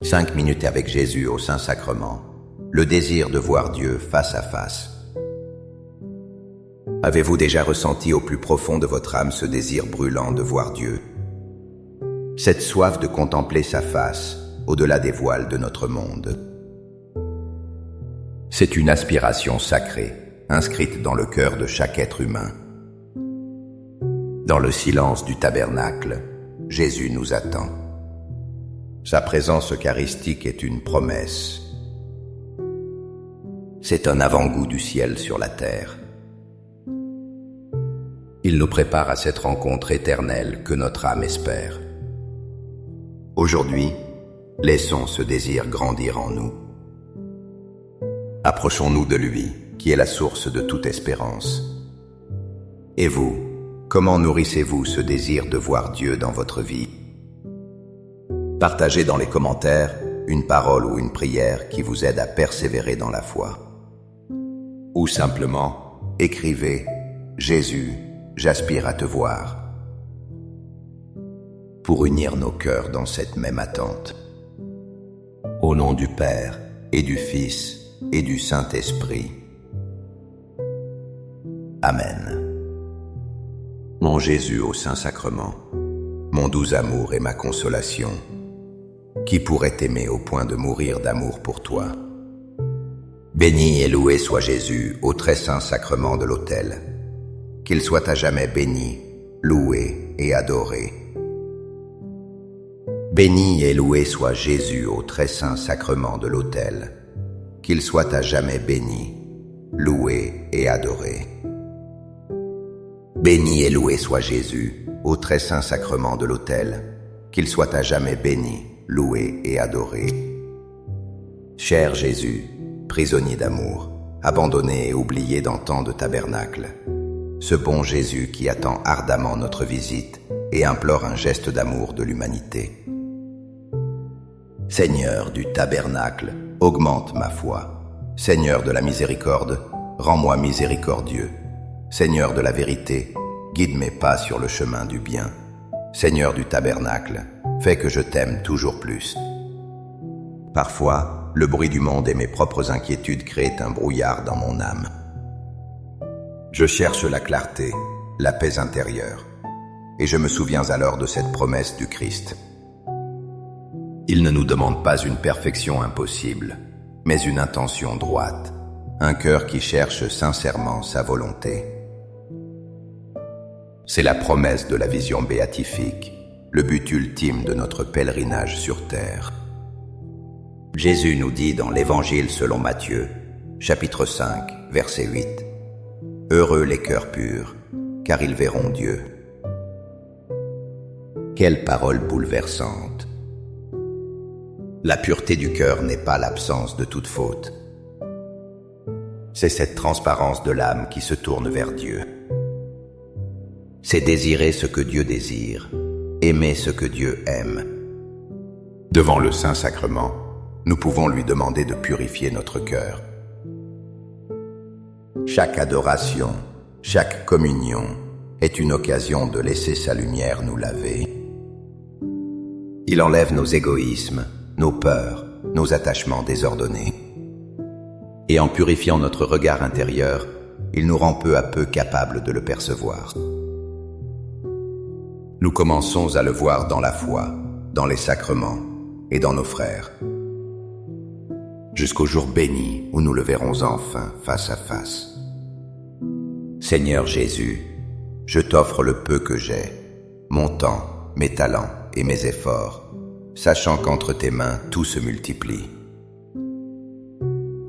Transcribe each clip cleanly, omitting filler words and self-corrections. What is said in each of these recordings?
5 minutes avec Jésus au Saint-Sacrement, le désir de voir Dieu face à face. Avez-vous déjà ressenti au plus profond de votre âme ce désir brûlant de voir Dieu? Cette soif de contempler sa face, au-delà des voiles de notre monde. C'est une aspiration sacrée, inscrite dans le cœur de chaque être humain. Dans le silence du tabernacle, Jésus nous attend. Sa présence eucharistique est une promesse. C'est un avant-goût du ciel sur la terre. Il nous prépare à cette rencontre éternelle que notre âme espère. Aujourd'hui, laissons ce désir grandir en nous. Approchons-nous de lui, qui est la source de toute espérance. Et vous, comment nourrissez-vous ce désir de voir Dieu dans votre vie? Partagez dans les commentaires une parole ou une prière qui vous aide à persévérer dans la foi. Ou simplement, écrivez « Jésus, j'aspire à te voir » pour unir nos cœurs dans cette même attente. Au nom du Père, et du Fils, et du Saint-Esprit. Amen. Mon Jésus au Saint-Sacrement, mon doux amour et ma consolation, qui pourrait t'aimer au point de mourir d'amour pour toi? Béni et loué soit Jésus au très saint sacrement de l'autel. Qu'il soit à jamais béni, loué et adoré. Béni et loué soit Jésus au très saint sacrement de l'autel. Qu'il soit à jamais béni, loué et adoré. Béni et loué soit Jésus au très saint sacrement de l'autel. Qu'il soit à jamais béni, loué et adoré. Cher Jésus, prisonnier d'amour, abandonné et oublié dans tant de tabernacles, ce bon Jésus qui attend ardemment notre visite et implore un geste d'amour de l'humanité. Seigneur du tabernacle, augmente ma foi. Seigneur de la miséricorde, rends-moi miséricordieux. Seigneur de la vérité, guide mes pas sur le chemin du bien. Seigneur du tabernacle, fais que je t'aime toujours plus. Parfois, le bruit du monde et mes propres inquiétudes créent un brouillard dans mon âme. Je cherche la clarté, la paix intérieure, et je me souviens alors de cette promesse du Christ. Il ne nous demande pas une perfection impossible, mais une intention droite, un cœur qui cherche sincèrement sa volonté. C'est la promesse de la vision béatifique, le but ultime de notre pèlerinage sur terre. Jésus nous dit dans l'Évangile selon Matthieu, chapitre 5, verset 8, « Heureux les cœurs purs, car ils verront Dieu. » Quelle parole bouleversante! La pureté du cœur n'est pas l'absence de toute faute. C'est cette transparence de l'âme qui se tourne vers Dieu. C'est désirer ce que Dieu désire, aimer ce que Dieu aime. Devant le Saint-Sacrement, nous pouvons lui demander de purifier notre cœur. Chaque adoration, chaque communion est une occasion de laisser sa lumière nous laver. Il enlève nos égoïsmes, nos peurs, nos attachements désordonnés. Et en purifiant notre regard intérieur, il nous rend peu à peu capables de le percevoir. Nous commençons à le voir dans la foi, dans les sacrements et dans nos frères. Jusqu'au jour béni où nous le verrons enfin face à face. Seigneur Jésus, je t'offre le peu que j'ai, mon temps, mes talents et mes efforts, sachant qu'entre tes mains tout se multiplie.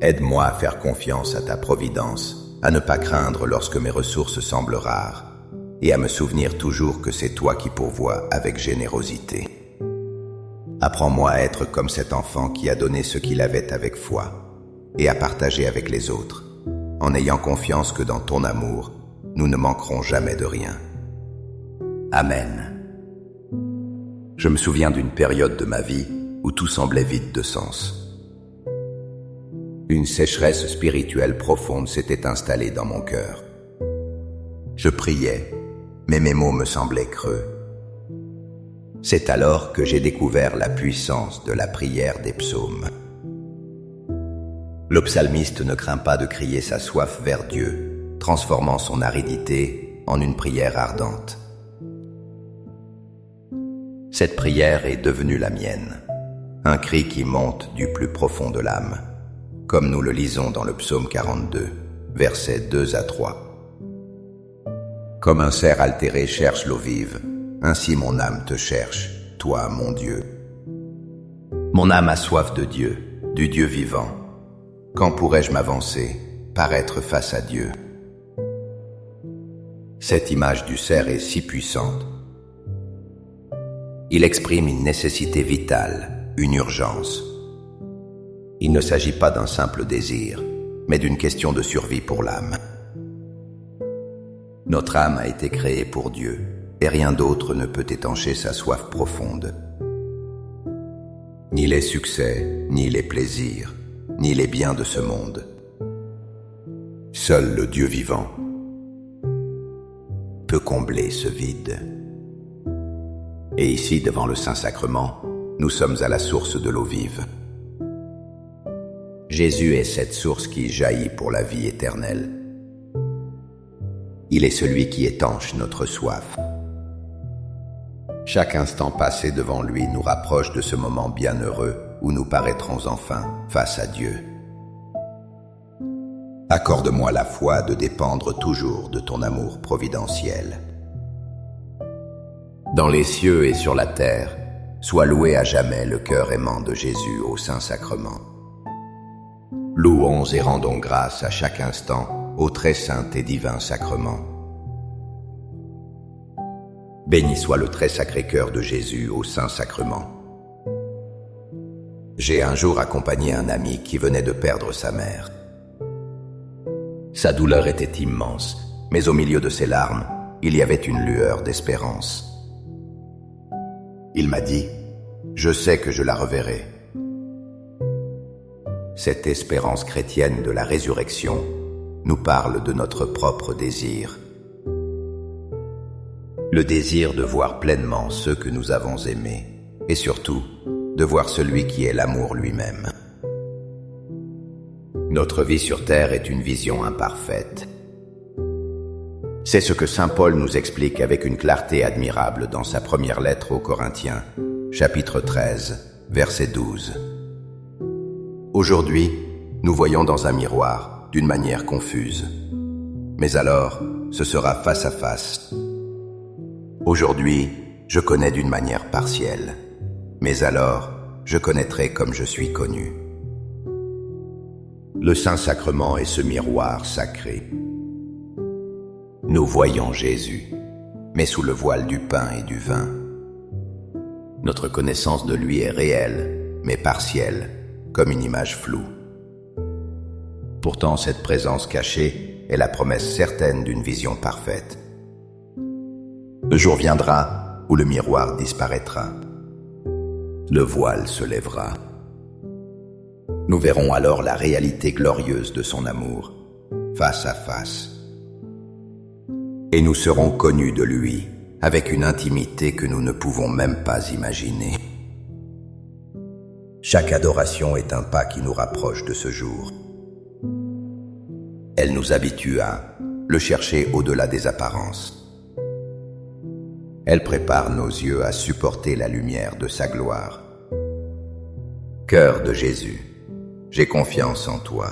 Aide-moi à faire confiance à ta providence, à ne pas craindre lorsque mes ressources semblent rares, et à me souvenir toujours que c'est toi qui pourvois avec générosité. Apprends-moi à être comme cet enfant qui a donné ce qu'il avait avec foi, et à partager avec les autres, en ayant confiance que dans ton amour, nous ne manquerons jamais de rien. Amen. Je me souviens d'une période de ma vie où tout semblait vide de sens. Une sécheresse spirituelle profonde s'était installée dans mon cœur. Je priais, mais mes mots me semblaient creux. C'est alors que j'ai découvert la puissance de la prière des psaumes. Le psalmiste ne craint pas de crier sa soif vers Dieu, transformant son aridité en une prière ardente. Cette prière est devenue la mienne, un cri qui monte du plus profond de l'âme, comme nous le lisons dans le psaume 42, versets 2 à 3. Comme un cerf altéré cherche l'eau vive, ainsi mon âme te cherche, toi, mon Dieu. Mon âme a soif de Dieu, du Dieu vivant. Quand pourrais-je m'avancer, paraître face à Dieu? Cette image du cerf est si puissante. Il exprime une nécessité vitale, une urgence. Il ne s'agit pas d'un simple désir, mais d'une question de survie pour l'âme. Notre âme a été créée pour Dieu, et rien d'autre ne peut étancher sa soif profonde. Ni les succès, ni les plaisirs, ni les biens de ce monde. Seul le Dieu vivant peut combler ce vide. Et ici, devant le Saint-Sacrement, nous sommes à la source de l'eau vive. Jésus est cette source qui jaillit pour la vie éternelle. Il est celui qui étanche notre soif. Chaque instant passé devant lui nous rapproche de ce moment bienheureux où nous paraîtrons enfin face à Dieu. Accorde-moi la foi de dépendre toujours de ton amour providentiel. Dans les cieux et sur la terre, soit loué à jamais le cœur aimant de Jésus au Saint-Sacrement. Louons et rendons grâce à chaque instant au très saint et divin sacrement. Béni soit le très sacré cœur de Jésus au Saint-Sacrement. J'ai un jour accompagné un ami qui venait de perdre sa mère. Sa douleur était immense, mais au milieu de ses larmes, il y avait une lueur d'espérance. Il m'a dit « Je sais que je la reverrai ». Cette espérance chrétienne de la résurrection nous parle de notre propre désir. Le désir de voir pleinement ceux que nous avons aimés, et surtout, de voir celui qui est l'amour lui-même. Notre vie sur terre est une vision imparfaite. C'est ce que saint Paul nous explique avec une clarté admirable dans sa première lettre aux Corinthiens, chapitre 13, verset 12. Aujourd'hui, nous voyons dans un miroir, d'une manière confuse. Mais alors, ce sera face à face. Aujourd'hui, je connais d'une manière partielle. Mais alors, je connaîtrai comme je suis connu. Le Saint-Sacrement est ce miroir sacré. Nous voyons Jésus, mais sous le voile du pain et du vin. Notre connaissance de lui est réelle, mais partielle, comme une image floue. Pourtant, cette présence cachée est la promesse certaine d'une vision parfaite. Le jour viendra où le miroir disparaîtra. Le voile se lèvera. Nous verrons alors la réalité glorieuse de son amour, face à face. Et nous serons connus de lui, avec une intimité que nous ne pouvons même pas imaginer. Chaque adoration est un pas qui nous rapproche de ce jour. Elle nous habitue à le chercher au-delà des apparences. Elle prépare nos yeux à supporter la lumière de sa gloire. Cœur de Jésus, j'ai confiance en toi.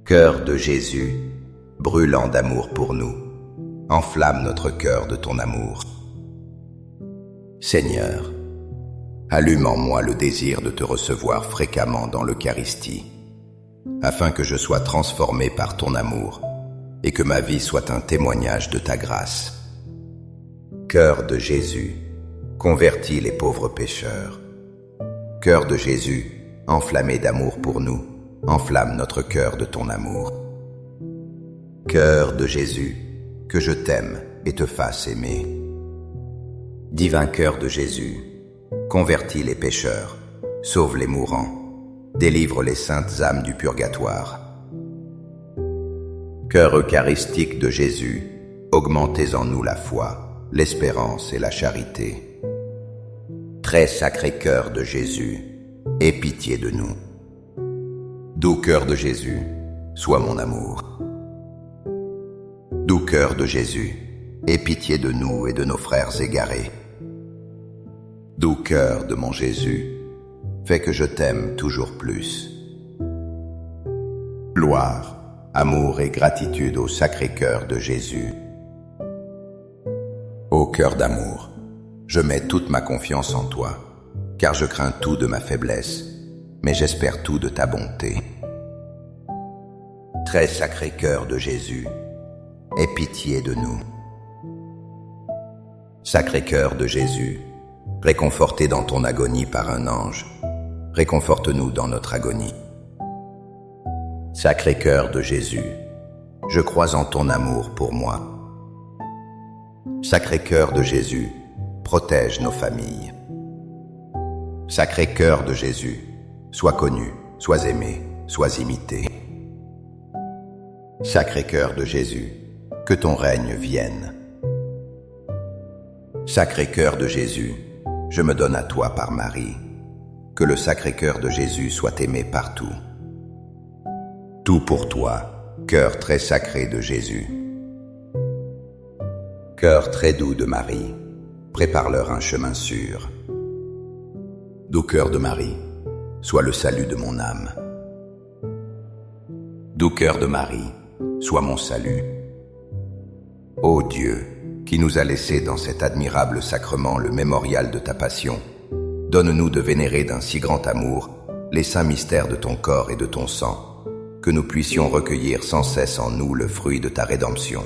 Cœur de Jésus, brûlant d'amour pour nous, enflamme notre cœur de ton amour. Seigneur, allume en moi le désir de te recevoir fréquemment dans l'Eucharistie, afin que je sois transformé par ton amour et que ma vie soit un témoignage de ta grâce. Cœur de Jésus, convertis les pauvres pécheurs. Cœur de Jésus, enflammé d'amour pour nous, enflamme notre cœur de ton amour. Cœur de Jésus, que je t'aime et te fasse aimer. Divin cœur de Jésus, convertis les pécheurs, sauve les mourants, délivre les saintes âmes du purgatoire. Cœur eucharistique de Jésus, augmentez en nous la foi, l'espérance et la charité. Très sacré cœur de Jésus, aie pitié de nous. Doux cœur de Jésus, sois mon amour. Doux cœur de Jésus, aie pitié de nous et de nos frères égarés. Doux cœur de mon Jésus, fais que je t'aime toujours plus. Gloire, amour et gratitude au sacré cœur de Jésus. Ô cœur d'amour, je mets toute ma confiance en toi, car je crains tout de ma faiblesse, mais j'espère tout de ta bonté. Très sacré cœur de Jésus, aie pitié de nous. Sacré cœur de Jésus, réconforté dans ton agonie par un ange, réconforte-nous dans notre agonie. Sacré cœur de Jésus, je crois en ton amour pour moi. Sacré cœur de Jésus, protège nos familles. Sacré cœur de Jésus, sois connu, sois aimé, sois imité. Sacré cœur de Jésus, que ton règne vienne. Sacré cœur de Jésus, je me donne à toi par Marie. Que le sacré cœur de Jésus soit aimé partout. Tout pour toi, cœur très sacré de Jésus. Cœur très doux de Marie, prépare-leur un chemin sûr. Doux cœur de Marie, sois le salut de mon âme. Doux cœur de Marie, sois mon salut. Ô Dieu, qui nous a laissé dans cet admirable sacrement le mémorial de ta passion, donne-nous de vénérer d'un si grand amour les saints mystères de ton corps et de ton sang, que nous puissions recueillir sans cesse en nous le fruit de ta rédemption.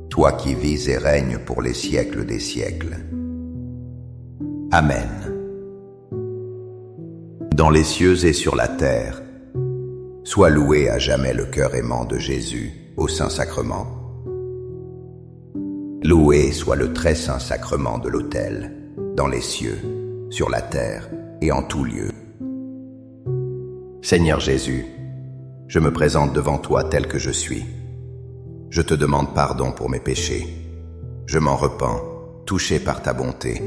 Toi qui vis et règnes pour les siècles des siècles. Amen. Dans les cieux et sur la terre, sois loué à jamais le cœur aimant de Jésus au Saint-Sacrement. Loué soit le très saint sacrement de l'autel, dans les cieux, sur la terre et en tout lieu. Seigneur Jésus, je me présente devant toi tel que je suis. Je te demande pardon pour mes péchés. Je m'en repens, touché par ta bonté.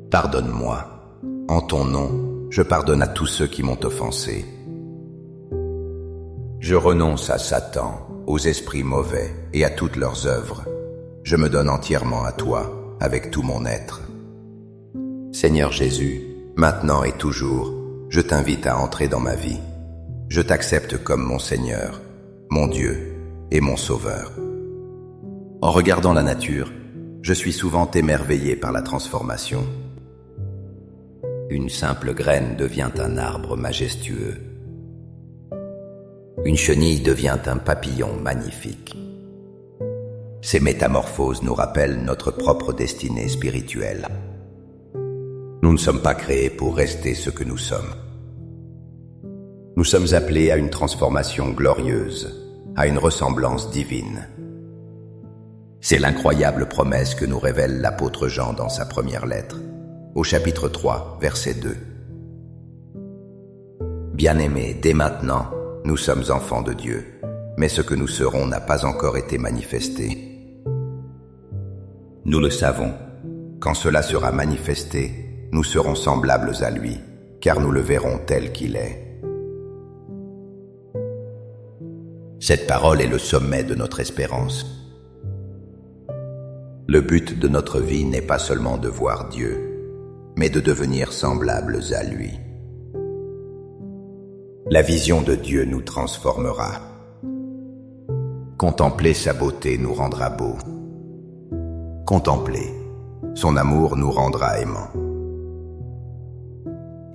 Pardonne-moi. En ton nom, je pardonne à tous ceux qui m'ont offensé. Je renonce à Satan, aux esprits mauvais et à toutes leurs œuvres. Je me donne entièrement à toi, avec tout mon être. Seigneur Jésus, maintenant et toujours, je t'invite à entrer dans ma vie. Je t'accepte comme mon Seigneur, mon Dieu et mon Sauveur. En regardant la nature, je suis souvent émerveillé par la transformation. Une simple graine devient un arbre majestueux. Une chenille devient un papillon magnifique. Ces métamorphoses nous rappellent notre propre destinée spirituelle. Nous ne sommes pas créés pour rester ce que nous sommes. Nous sommes appelés à une transformation glorieuse, à une ressemblance divine. C'est l'incroyable promesse que nous révèle l'apôtre Jean dans sa première lettre, au chapitre 3, verset 2. Bien-aimés, dès maintenant, nous sommes enfants de Dieu, mais ce que nous serons n'a pas encore été manifesté. Nous le savons, quand cela sera manifesté, nous serons semblables à lui, car nous le verrons tel qu'il est. Cette parole est le sommet de notre espérance. Le but de notre vie n'est pas seulement de voir Dieu, mais de devenir semblables à lui. La vision de Dieu nous transformera. Contempler sa beauté nous rendra beaux. Contempler son amour nous rendra aimants.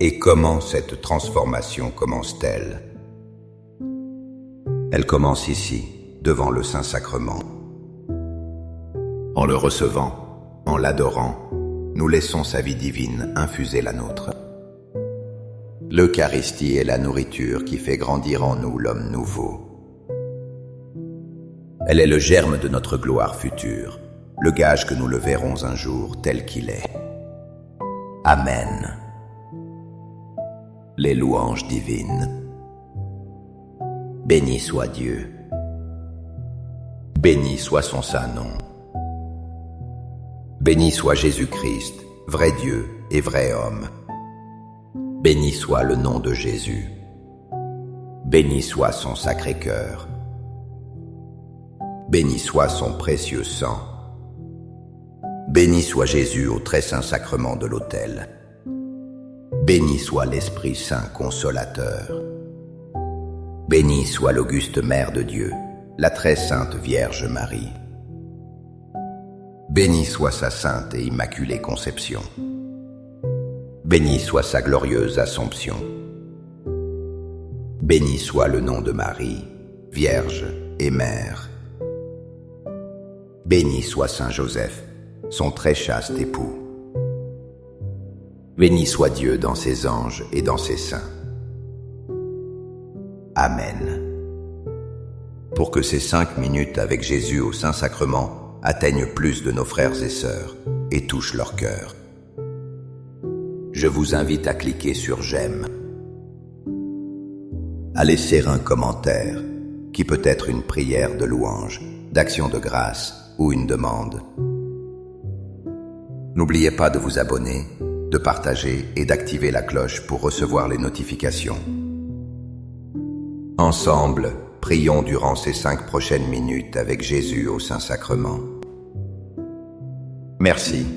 Et comment cette transformation commence-t-elle? Elle commence ici, devant le Saint-Sacrement. En le recevant, en l'adorant, nous laissons sa vie divine infuser la nôtre. L'Eucharistie est la nourriture qui fait grandir en nous l'homme nouveau. Elle est le germe de notre gloire future, le gage que nous le verrons un jour tel qu'il est. Amen. Les louanges divines. Béni soit Dieu. Béni soit son saint nom. Béni soit Jésus-Christ, vrai Dieu et vrai homme. Béni soit le nom de Jésus. Béni soit son sacré cœur. Béni soit son précieux sang. Béni soit Jésus au très saint sacrement de l'autel. Béni soit l'Esprit Saint consolateur. Béni soit l'auguste Mère de Dieu, la très sainte Vierge Marie. Béni soit sa sainte et immaculée conception. Béni soit sa glorieuse Assomption. Béni soit le nom de Marie, Vierge et Mère. Béni soit Saint Joseph, son très chaste époux. Béni soit Dieu dans ses anges et dans ses saints. Amen. Pour que ces 5 minutes avec Jésus au Saint-Sacrement atteignent plus de nos frères et sœurs et touchent leur cœur, je vous invite à cliquer sur j'aime, à laisser un commentaire qui peut être une prière de louange, d'action de grâce ou une demande. N'oubliez pas de vous abonner, de partager et d'activer la cloche pour recevoir les notifications. Ensemble, prions durant ces 5 prochaines minutes avec Jésus au Saint-Sacrement. Merci.